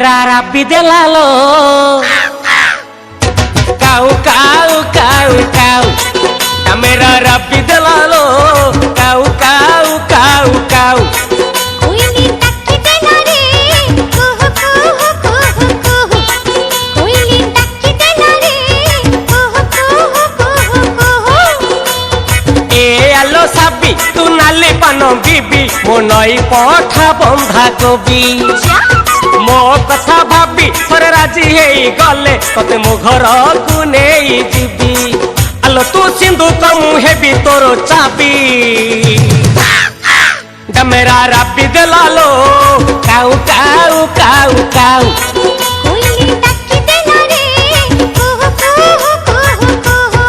डमेरा राबी देलालो काऊ काऊ काऊ काऊ डमेरा राबी देलालो काऊ काऊ काऊ काऊ कोयली टक्की देला रे कुहू कुहू कुहू कुहू कोयली टक्की देला रे कुहू कुहू कुहू कुहू ए आलो साबी तू नाली पान बीबी मो नई पठा बंधा कबी मो कथा भाबी थरे राजी हेई गले तते मो घर को नेई जीबी आलो तू सिंधु कमु हेबी तोरो चाबी डमेरा राबी देलालो काऊ काऊ काऊ काऊ कोयली टक्की देला रे कुहू कुहू कुहू कुहू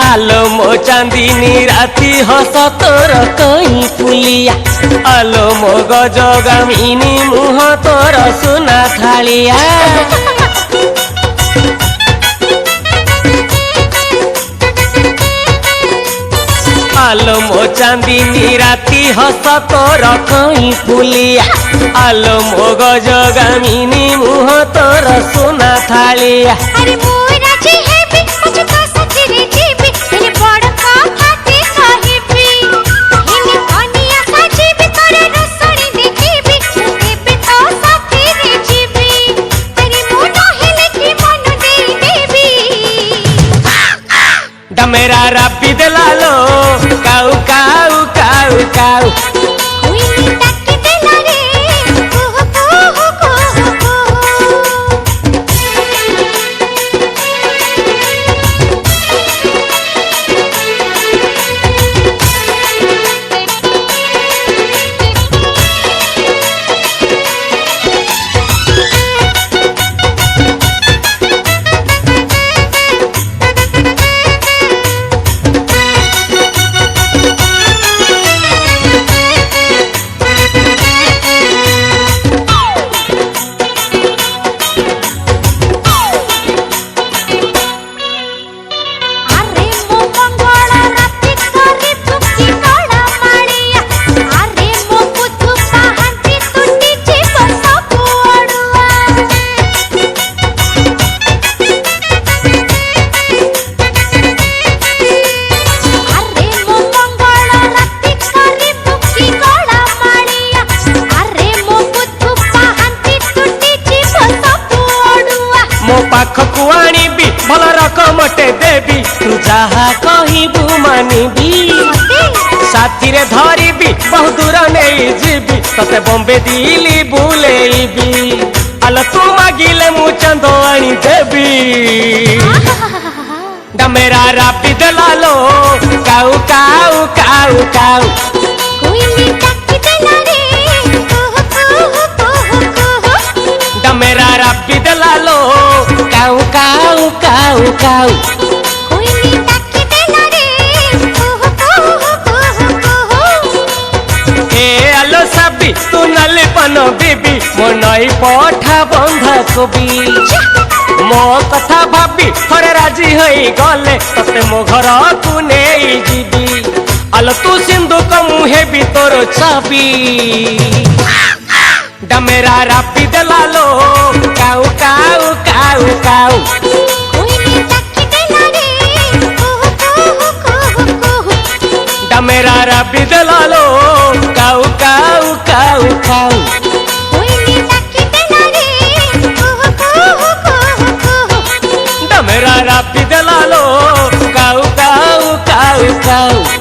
आलो मो चांदीनी राती हस तोर कहीं फुलिया आलो मो गजगामिनी मुह तोर सुना थालिया आलो मो चांदीनी राती हस तोर कहीं फुलिया आलो मो गजगामिनी मुह तोर सुना थालिया अरे मोरा जी है भी मुझे तो सचरे जी भी तेरे बड़ का खाते साहिबी हिने कनिया साजी भी तोरे रसणी देखी भी ते भी तो साथी रे जीबी अरे मोनो हिले की मन दे देबी डमेरा राबी देलालो काऊ काऊ काऊ काऊ कोयली टक्की देला रे कुहू कुहू कुहू कुहू अरे मो मंगल राती करी तुकी कड़ा माड़िया अरे मो पुतु पाहंती टूटी जीव सब ओडुआ अरे मो मंगल राती करी तुकी कड़ा माड़िया अरे मो पुतु पाहंती टूटी जीव सब ओडुआ मो पाखकु आनिबी भल रकमटे देबी तू जहा कहिबू मानिबी साथी रे धरिबी बहु दूर नहीं जीबी तते बॉम्बे दिल्ली बुलेइबी आलो तू मागिले मु चंदो आनी देबी डमेरा राबी देलालो काऊ काऊ काऊ काऊ कोयली टक्की देला रे कुहू कुहू कुहू कुहू डमेरा राबी देलालो काऊ काऊ काऊ काऊ कोयली टक्की देला रे कुहू कुहू कुहू कुहू ए आलो साबी तू नाली पान बीबी मो नई पठा बंधा कबी मो कथा भाबी थरे राजी होई गले तते मो घर को नेई जीबी आलो तू सिंधु कमु हेबी तोरो चाबी डमेरा राबी देलालो काऊ काऊ काऊ काऊ कोयली टक्की देला रे कुहू कुहू कुहू कुहू डमेरा राबी देलालो काऊ काऊ काऊ काऊ कोयली टक्की देला रे कुहू कुहू कुहू कुहू डमेरा राबी देलालो काऊ काऊ काऊ काऊ